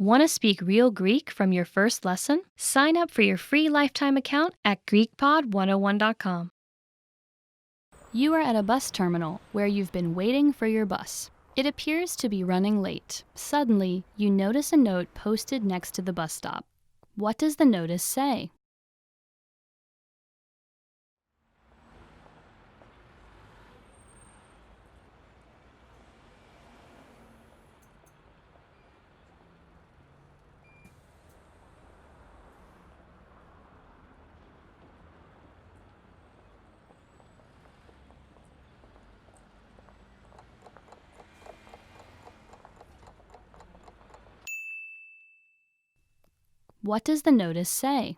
Want to speak real Greek from your first lesson? Sign up for your free lifetime account at GreekPod101.com. You are at a bus terminal where you've been waiting for your bus. It appears to be running late. Suddenly, you notice a note posted next to the bus stop. What does the notice say? What does the notice say?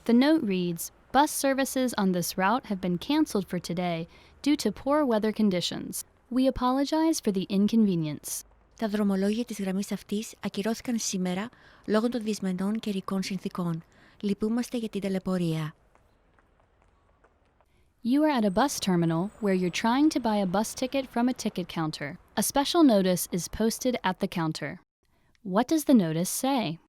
The note reads, "Bus services on this route have been canceled for today due to poor weather conditions. We apologize for the inconvenience." Τα δρομολόγια της γραμμής αυτής ακυρώθηκαν σήμερα λόγω των δυσμενών καιρικών συνθήκων. Λυπούμαστε για την ταλαιπωρία. You are at a bus terminal where you're trying to buy a bus ticket from a ticket counter. A special notice is posted at the counter. What does the notice say?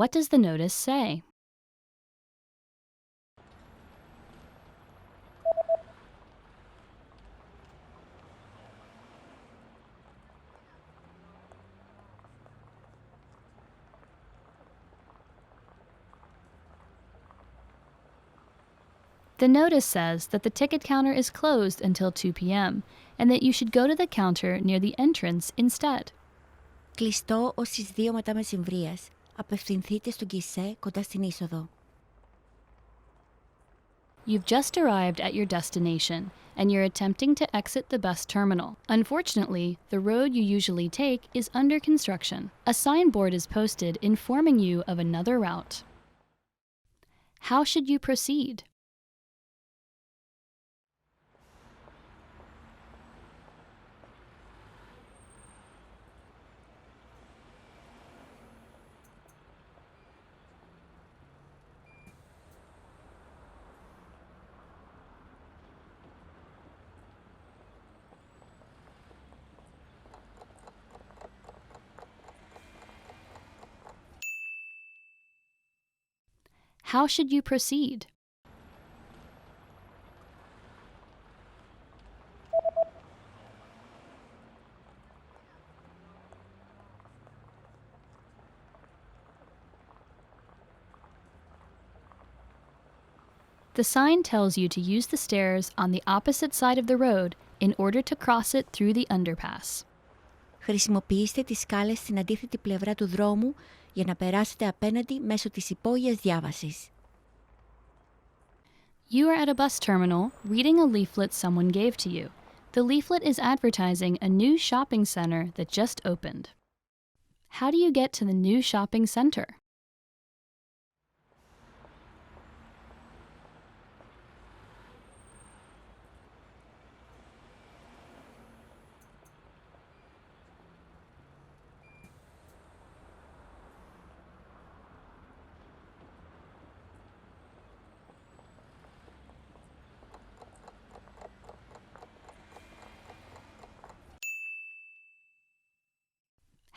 What does the notice say? The notice says that the ticket counter is closed until 2 p.m. and that you should go to the counter near the entrance instead. Κλειστό ως τις 2 μετά μεσημβρίας. Απευθυνθείτε στον γκισέ κοντά στην είσοδο. You've just arrived at your destination, and you're attempting to exit the bus terminal. Unfortunately, the road you usually take is under construction. A signboard is posted informing you of another route. How should you proceed? How should you proceed? The sign tells you to use the stairs on the opposite side of the road in order to cross it through the underpass. Χρησιμοποιήστε τις σκάλες στην αντίθετη πλευρά του δρόμου για να περάσετε απέναντι μέσω της υπόγειας διάβασης. You are at a bus terminal reading a leaflet someone gave to you. The leaflet is advertising a new shopping center that just opened. How do you get to the new shopping center?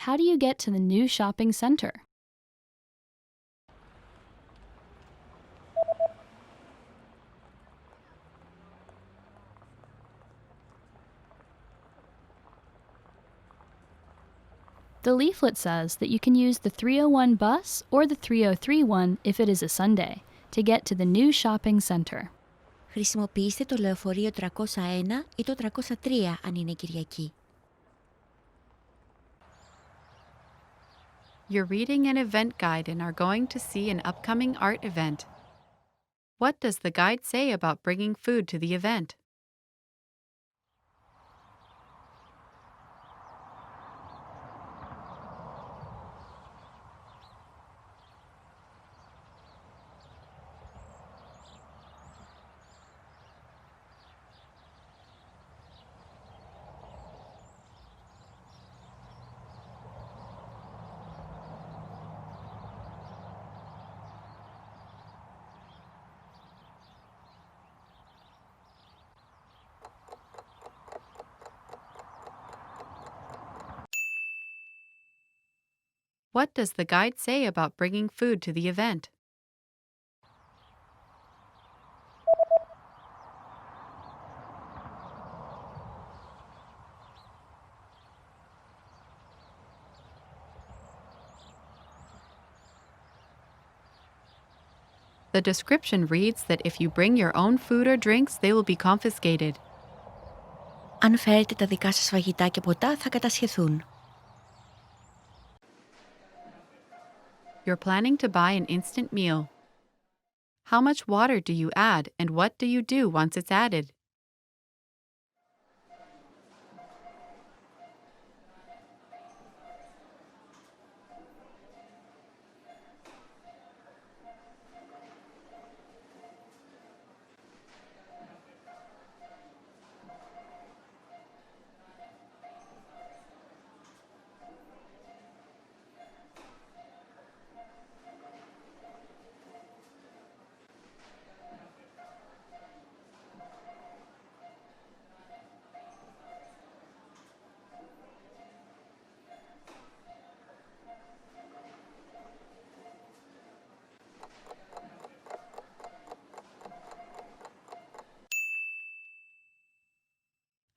How do you get to the new shopping center? The leaflet says that you can use the 301 bus or the 303 one if it is a Sunday to get to the new shopping center. Χρησιμοποιήστε το λεωφορείο 301 ή το 303 αν είναι Κυριακή. You're reading an event guide and are going to see an upcoming art event. What does the guide say about bringing food to the event? What does the guide say about bringing food to the event? The description reads that if you bring your own food or drinks, they will be confiscated. Αν φέρετε τα δικά σας φαγητά και ποτά θα κατασχεθούν. You're planning to buy an instant meal. How much water do you add and what do you do once it's added?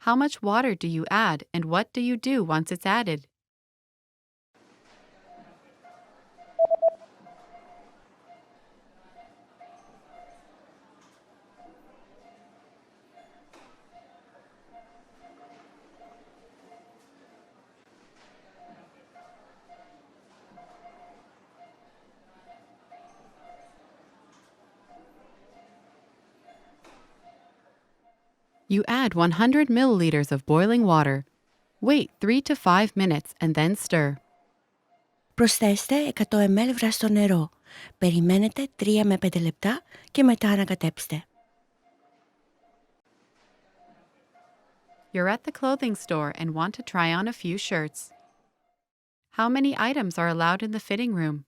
How much water do you add and what do you do once it's added? You add 100 milliliters of boiling water. Wait 3 to 5 minutes and then stir. Προσθέστε 100 ml βραστό νερό. Περιμένετε 3 με 5 λεπτά και μετά ανακατέψτε. You're at the clothing store and want to try on a few shirts. How many items are allowed in the fitting room?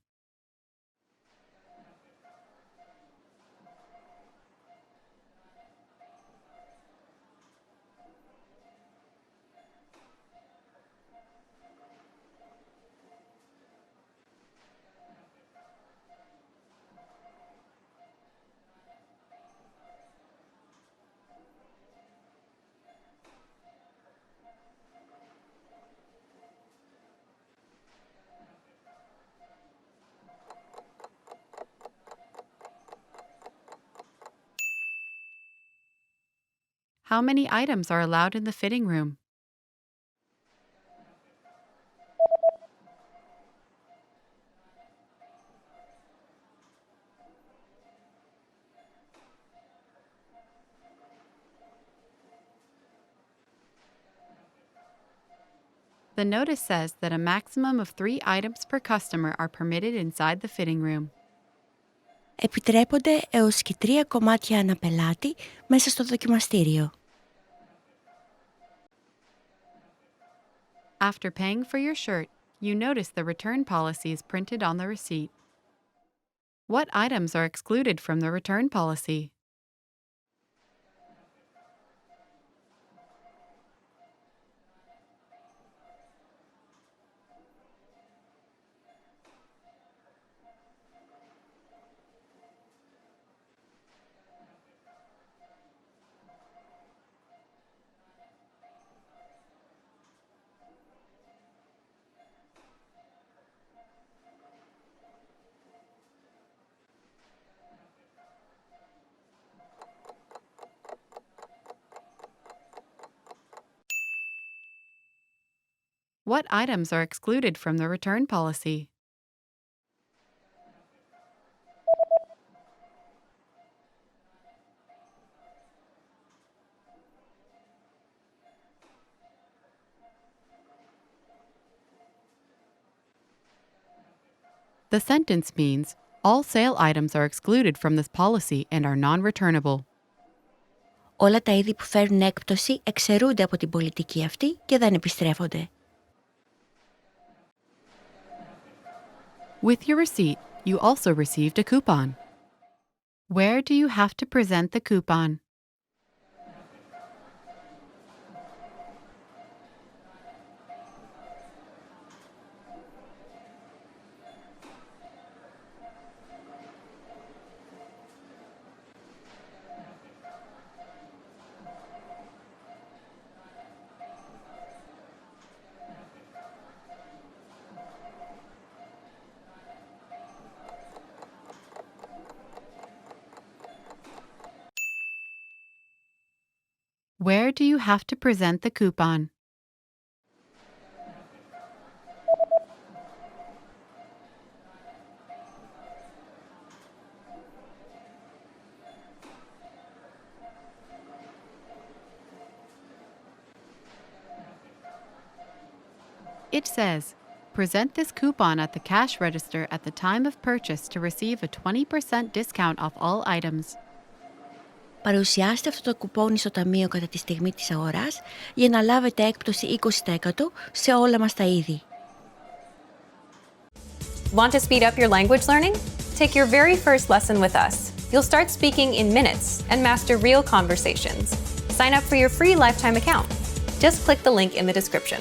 How many items are allowed in the fitting room? The notice says that a maximum of 3 items per customer are permitted inside the fitting room. Επιτρέπονται έως και 3 κομμάτια ανά πελάτη μέσα στο δοκιμαστήριο. After paying for your shirt, you notice the return policy is printed on the receipt. What items are excluded from the return policy? What items are excluded from the return policy? The sentence means, all sale items are excluded from this policy and are non-returnable. Όλα τα είδη που φέρουν έκπτωση εξαιρούνται από την πολιτική αυτή και δεν επιστρέφονται. With your receipt, you also received a coupon. Where do you have to present the coupon? Where do you have to present the coupon? It says, present this coupon at the cash register at the time of purchase to receive a 20% discount off all items. Παρουσιάστε αυτό το κουπόνι στο ταμείο κατά τη στιγμή της αγοράς για να λάβετε έκπτωση 20% σε όλα μας τα είδη. Want to speed up your language learning? Take your very first lesson with us. You'll start speaking in minutes and master real conversations. Sign up for your free lifetime account. Just click the link in the description.